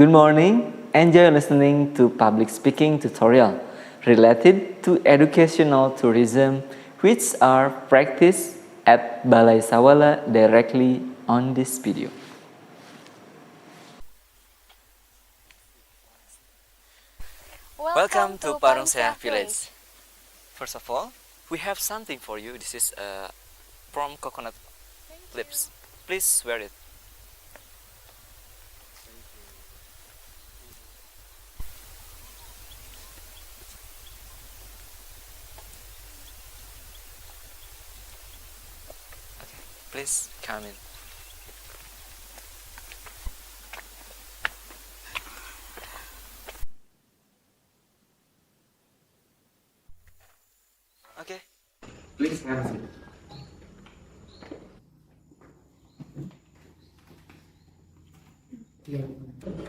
Good morning. Enjoy listening to public speaking tutorial related to educational tourism, which are practiced at Balai Sawala directly on this video. Welcome to Parungsea Village. First of all, we have something for you. This is from coconut lips. Please wear it. Okay, please come in. Okay, please have a seat.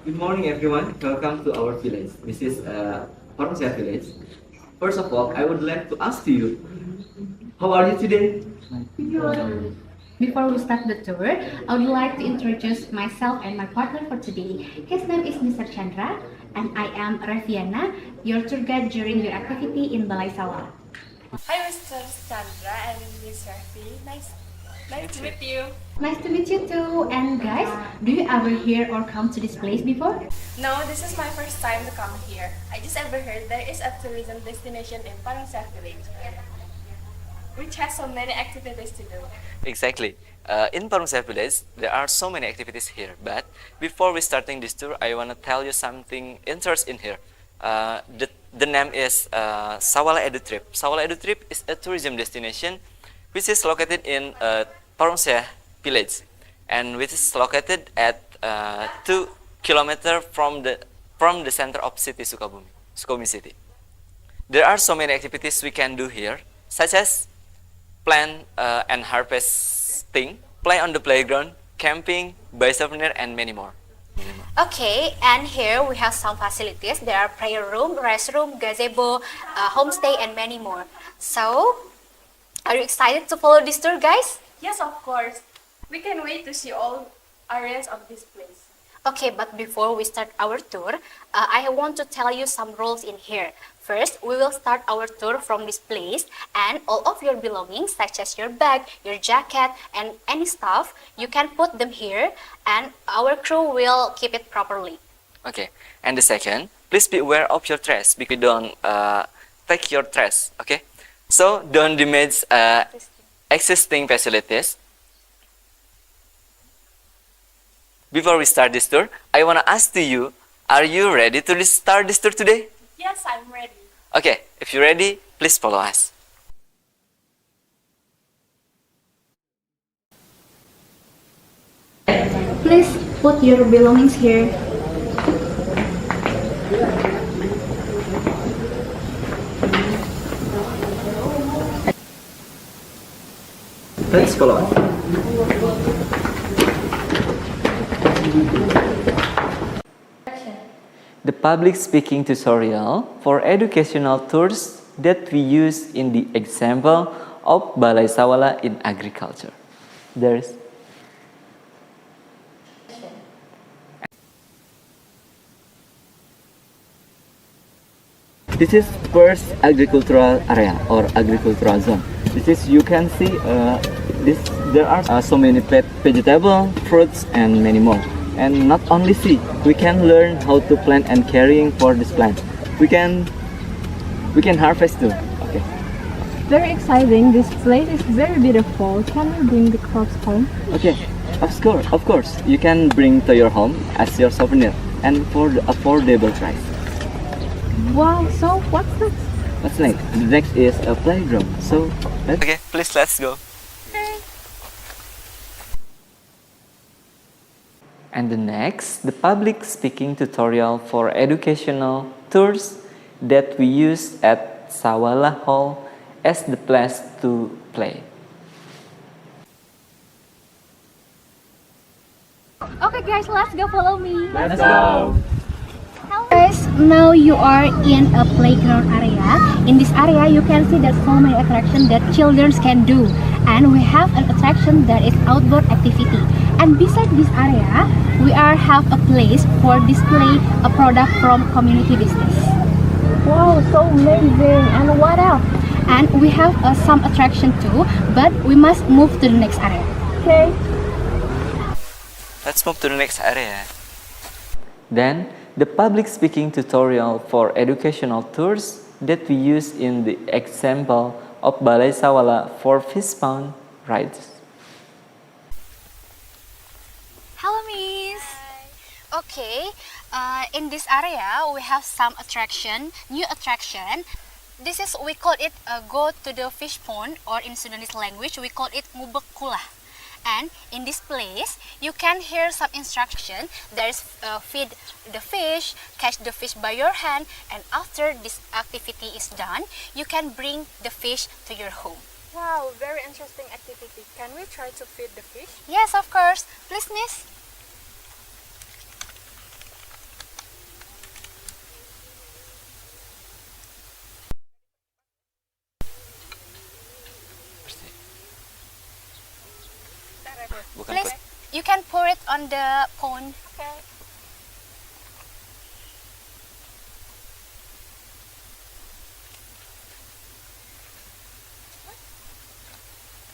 Good morning, everyone. Welcome to our village. This is Parungsea village. First of all, I would like to ask you, how are you today? Before we start the tour, I would like to introduce myself and my partner for today. His name is Mr. Chandra, and I am Raviana, your tour guide during your activity in Balai Sawala. Hi, Mr. Chandra and Miss Rafi. Nice to meet you. Nice to meet you too. And guys, do you ever hear or come to this place before? No, this is my first time to come here. I just ever heard there is a tourism destination in Parungsea Village, which has so many activities to do. Exactly. In Parungsea village, there are so many activities here. But before we starting this tour, I want to tell you something interesting in here. The name is Sawala Edu Trip. Sawala Edu Trip is a tourism destination which is located in Parungsea village, and which is located at 2 kilometers from the center of city Sukabumi city. There are so many activities we can do here, such as plant and harvesting, play on the playground, camping, buy souvenir, and many more. Okay, and here we have some facilities. There are prayer room, restroom, gazebo, homestay, and many more. So, are you excited to follow this tour, guys? Yes, of course. We can wait to see all areas of this place. Okay, but before we start our tour, I want to tell you some rules in here. First, we will start our tour from this place, and all of your belongings, such as your bag, your jacket, and any stuff, you can put them here, and our crew will keep it properly. Okay, and the second, please be aware of your trash because you don't take your trash. Okay, so don't damage existing facilities. Before we start this tour, I want to ask to you, are you ready to start this tour today? Yes, I'm ready. Okay, if you're ready, please follow us. Please put your belongings here. Please follow us. The public speaking tutorial for educational tours that we use in the example of Balai Sawala in agriculture. There's This is first agricultural area or agricultural zone. This is, you can see there are so many vegetable, fruits, and many more. And not only see, we can learn how to plant and caring for this plant. We can harvest too. Okay. Very exciting. This place is very beautiful. Can we bring the crops home? Okay. Of course. You can bring to your home as your souvenir and for the affordable price. Wow. So what's next? What's next? The next is a playground. So okay, please let's go. And the next, the public speaking tutorial for educational tours that we use at Sawala Hall as the place to play. Okay, guys, let's go. Follow me. Let's go! Hello guys, now you are in a playground area. In this area you can see there's so many attractions that children can do, and we have an attraction that is outdoor activity. And beside this area, we have a place for display a product from community business. Wow, so amazing. And what else? And we have some attraction too, but we must move to the next area. Okay. Let's move to the next area. Then, the public speaking tutorial for educational tours that we use in the example of Balai Sawala for fishbound rides. Hello, Miss. Okay, in this area we have some new attraction. This is, we call it go to the fish pond, or in Sudanese language we call it ngubek kulah. And in this place you can hear some instruction. There is feed the fish, catch the fish by your hand, and after this activity is done, you can bring the fish to your home. Wow, very interesting activity. Can we try to feed the fish? Yes, of course. Please, Miss. Bukan Please, you can pour it on the pond. Okay.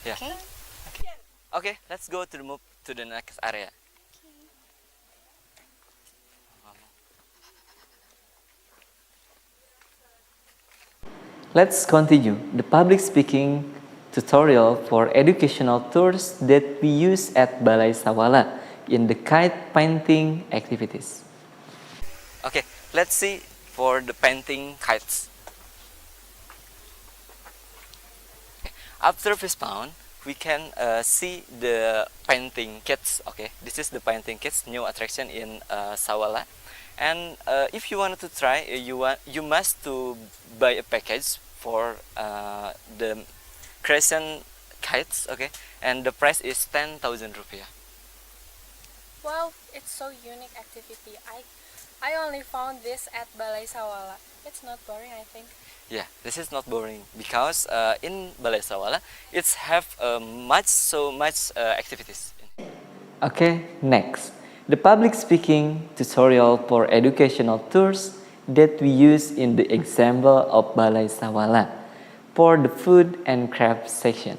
Yeah. Okay. Okay, let's go to move to the next area. Let's continue the public speaking tutorial for educational tours that we use at Balai Sawala in the kite painting activities. Okay, let's see for the painting kites. After fishbound, we can see the painting kits. Okay, this is the painting kits, new attraction in Sawala. And if you wanted to try, you must to buy a package for the crescent kites. Okay, and the price is 10,000 rupiah. Wow, it's so unique activity. I only found this at Balai Sawala. It's not boring, I think. Yeah, this is not boring because in Balai Sawala it's have so much activities. Okay, next, the public speaking tutorial for educational tours that we use in the example of Balai Sawala for the food and craft section.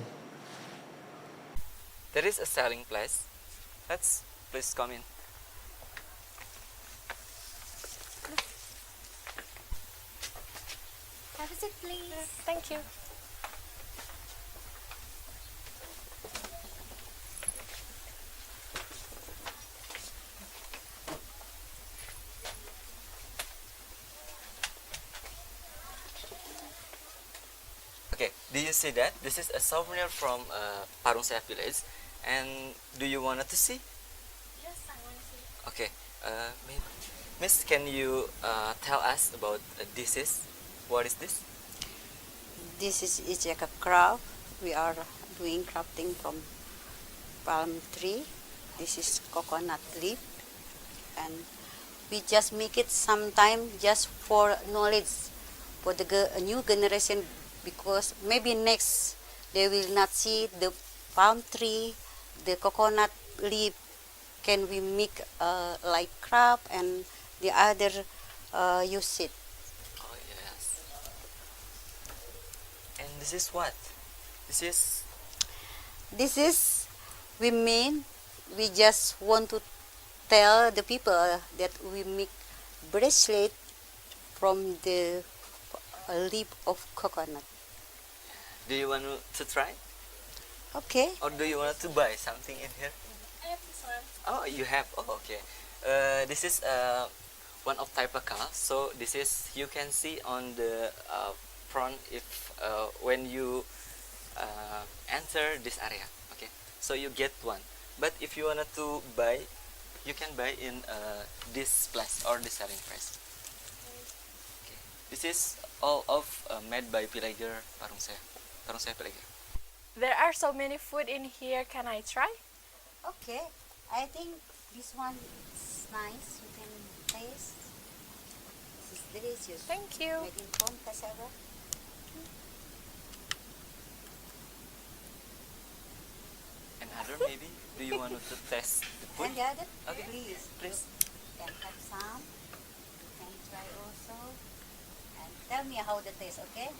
There is a selling place. Let's please come in. Have a seat, please. Thank you. Okay, do you see that? This is a souvenir from Parungsea village. And do you want to see? Yes, I want to see. Okay, Miss, can you tell us about this is? What is this? This is like a craft. We are doing crafting from palm tree. This is coconut leaf, and we just make it sometime just for knowledge for the new generation, because maybe next they will not see the palm tree, the coconut leaf. Can we make like craft and the other use it? Oh yes. And this is what? This is we just want to tell the people that we make bracelet from the leaf of coconut. Do you want to try? Okay. Or do you want to buy something in here? I have this one. Oh, you have. Oh, okay. This is one of type of car. So this is, you can see on the front if when you enter this area. Okay. So you get one. But if you wanted to buy, you can buy in this place or this selling price. Okay. This is all of made by villager Parungsea villager. There are so many food in here. Can I try? Okay. I think this one is nice. You can taste. This is delicious. Thank you. Made in from cassava. And other maybe? Do you want to test the food? And the other, Okay. please. Please. Can have some. Can try also. And tell me how the taste, okay?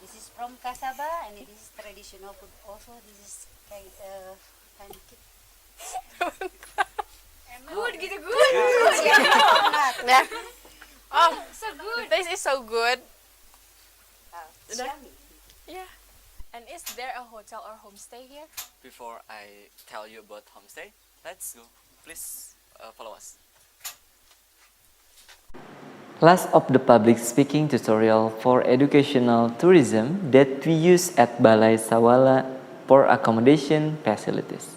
This is from Kasaba, and this is traditional food also. This is pancake. Good gitu, good. Yeah. Oh, so good. The taste is so good. It's yummy. Yeah. And is there a hotel or homestay here? Before I tell you about homestay, let's go. Please follow us. Last of the public speaking tutorial for educational tourism that we use at Balai Sawala for accommodation facilities.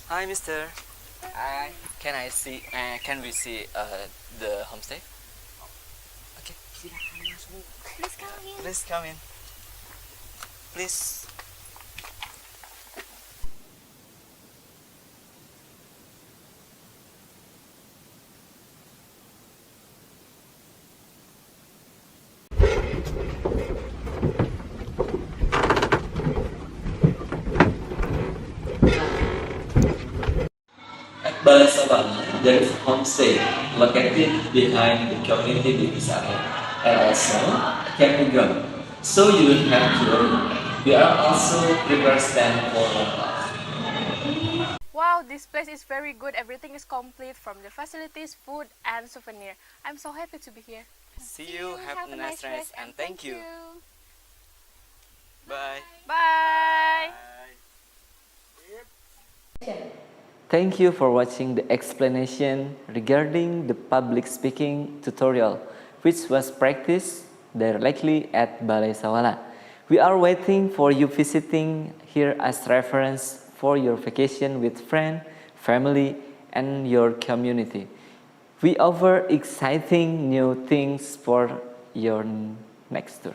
Hi, Mister. Hi. Can we see the homestay? Okay. Please come in. Please come in. Please. At Balai Sawala, there is a homestay located behind the community business area and also a campground. So you don't have to worry. We are also prepared stand for locals. Wow, this place is very good. Everything is complete from the facilities, food, and souvenir. I'm so happy to be here. See you, have a nice rest, and thank you. Bye. Bye. Thank you for watching the explanation regarding the public speaking tutorial, which was practiced directly at Balai Sawala. We are waiting for you visiting here as reference for your vacation with friends, family, and your community. We offer exciting new things for your next tour.